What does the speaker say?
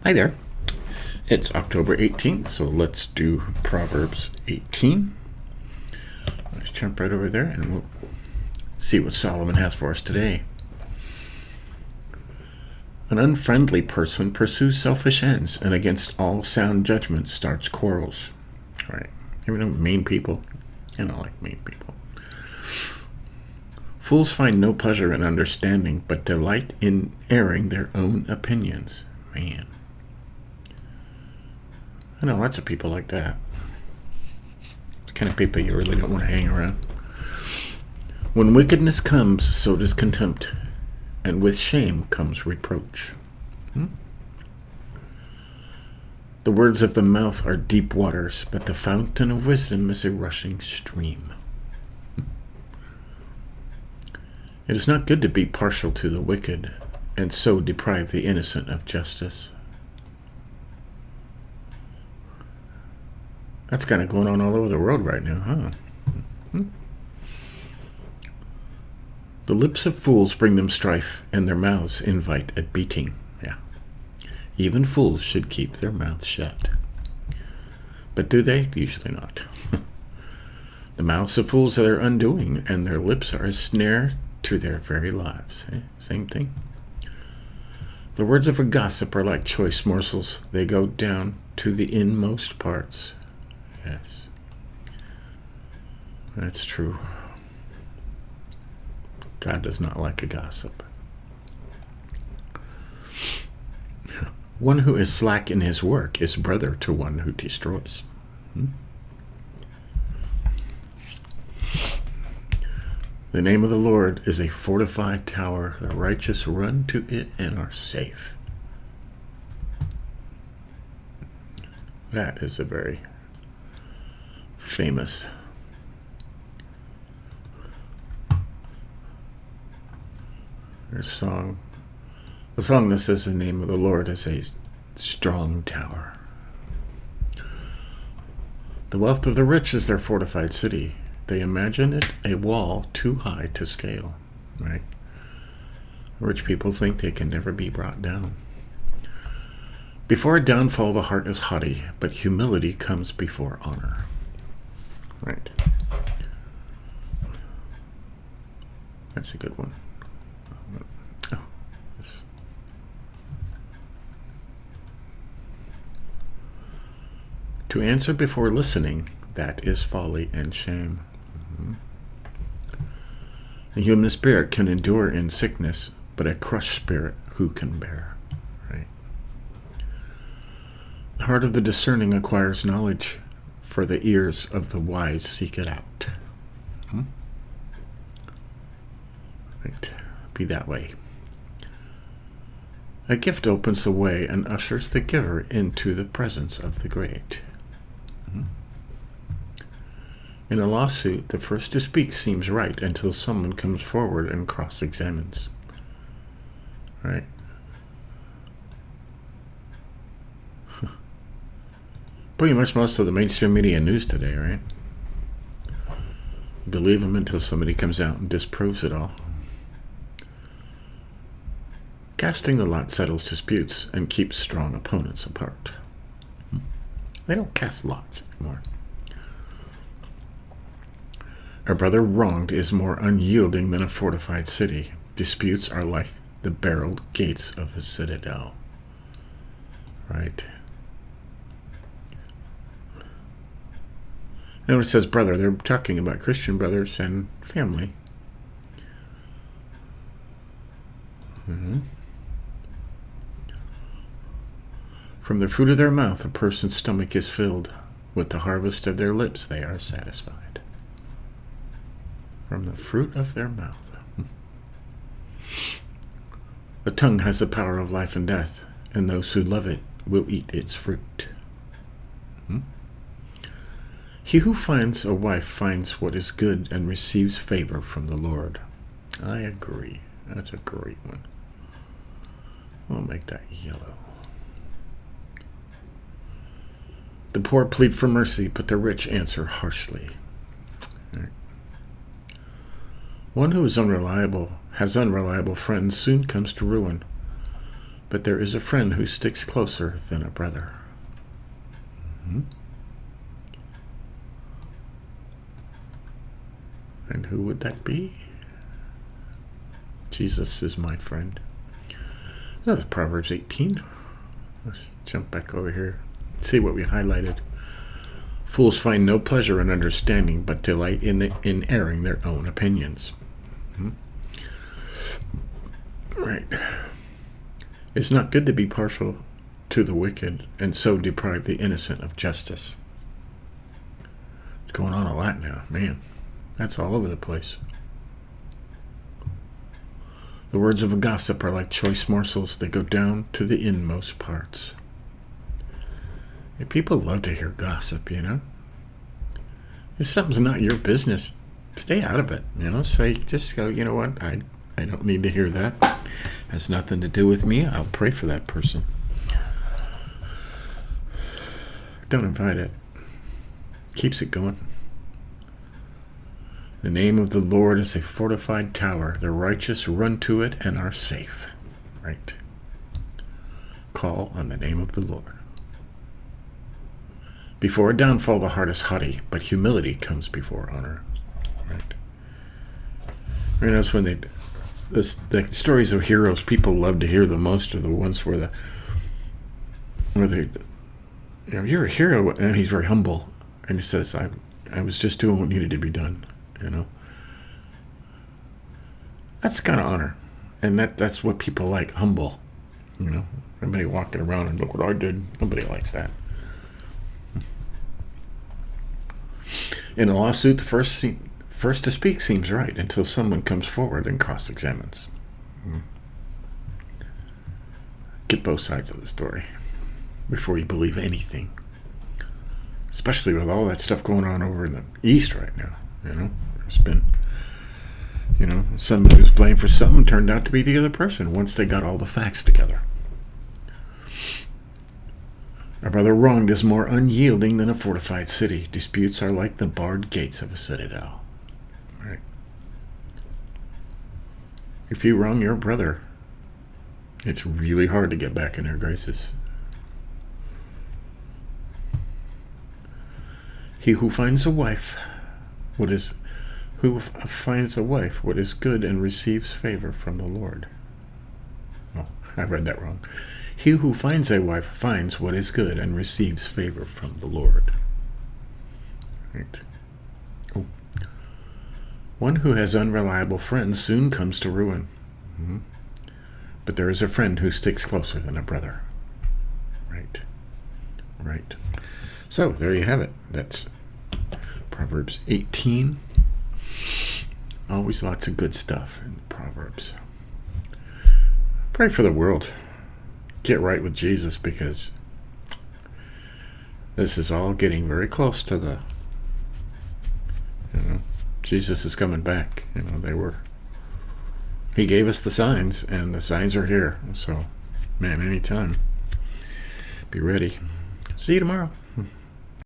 Hi there. It's October 18th, so let's do Proverbs 18. Let's jump right over there and we'll see what Solomon has for us today. An unfriendly person pursues selfish ends and against all sound judgment starts quarrels. All right. You know, mean people. I don't like mean people. Fools find no pleasure in understanding, but delight in airing their own opinions. Man. I know lots of people like that. The kind of people you really don't want to hang around. When wickedness comes, so does contempt, and with shame comes reproach. The words of the mouth are deep waters, but the fountain of wisdom is a rushing stream. It is not good to be partial to the wicked, and so deprive the innocent of justice. That's kind of going on all over the world right now, huh? The lips of fools bring them strife, and their mouths invite a beating. Yeah. Even fools should keep their mouths shut. But do they? Usually not. The mouths of fools are their undoing, and their lips are a snare to their very lives. Same thing. The words of a gossip are like choice morsels. They go down to the inmost parts. Yes. That's true. God does not like a gossip. One who is slack in his work is brother to one who destroys. The name of the Lord is a fortified tower. The righteous run to it and are safe. That is a very famous song. The song that says the name of the Lord is a strong tower. The wealth of the rich is their fortified city. They imagine it a wall too high to scale. Right? Rich people think they can never be brought down. Before a downfall, the heart is haughty, but humility comes before honor. Right. That's a good one. To answer before listening, that is folly and shame. The human spirit can endure in sickness, but a crushed spirit who can bear? Right. The heart of the discerning acquires knowledge, for the ears of the wise seek it out. Right. Be that way. A gift opens the way and ushers the giver into the presence of the great. In a lawsuit, the first to speak seems right until someone comes forward and cross-examines. Right? Pretty much most of the mainstream media news today, right? You believe them until somebody comes out and disproves it all. Casting the lot settles disputes and keeps strong opponents apart. They don't cast lots anymore. A brother wronged is more unyielding than a fortified city. Disputes are like the barreled gates of a citadel. Right? Now it says brother, they're talking about Christian brothers and family. From the fruit of their mouth, a person's stomach is filled. With the harvest of their lips, they are satisfied. From the fruit of their mouth. The tongue has the power of life and death, and those who love it will eat its fruit. He who finds a wife finds what is good and receives favor from the Lord. I agree. That's a great one. We'll make that yellow. The poor plead for mercy, but the rich answer harshly. Right. One who is unreliable, has unreliable friends, soon comes to ruin. But there is a friend who sticks closer than a brother. Mm-hmm. And who would that be? Jesus is my friend. That's Proverbs 18. Let's jump back over here. See what we highlighted. Fools find no pleasure in understanding, but delight in airing their own opinions. Right. It's not good to be partial to the wicked and so deprive the innocent of justice. It's going on a lot now, man. That's all over the place. The words of a gossip are like choice morsels. They go down to the inmost parts. And people love to hear gossip, you know. If something's not your business, stay out of it, you know. Say, just go, you know what, I don't need to hear that. Has nothing to do with me. I'll pray for that person. Don't invite it. Keeps it going. The name of the Lord is a fortified tower. The righteous run to it and are safe. Right. Call on the name of the Lord. Before a downfall, the heart is haughty, but humility comes before honor. Right. You know, that's when the stories of heroes people love to hear the most are the ones where they, you know, you're a hero, and he's very humble, and he says, I was just doing what needed to be done. You know, that's the kind of honor, and that's what people like. Humble, you know. Everybody walking around and look what I did. Nobody likes that. In a lawsuit, the first to speak seems right until someone comes forward and cross-examines. Get both sides of the story before you believe anything, especially with all that stuff going on over in the East right now. You know, there's been, you know, somebody was blamed for something, turned out to be the other person once they got all the facts together. A brother wronged is more unyielding than a fortified city. Disputes are like the barred gates of a citadel. Right. If you wrong your brother, it's really hard to get back in their graces. He who finds a wife, what is good and receives favor from the Lord. Oh, I read that wrong. He who finds a wife finds what is good and receives favor from the Lord. Right. Oh. One who has unreliable friends soon comes to ruin. Mm-hmm. But there is a friend who sticks closer than a brother. Right. Right. So, there you have it. That's Proverbs 18. Always lots of good stuff in Proverbs. Pray for the world. Get right with Jesus, because this is all getting very close to the, you know, Jesus is coming back. You know, he gave us the signs, and the signs are here. So, man, anytime. Be ready. See you tomorrow.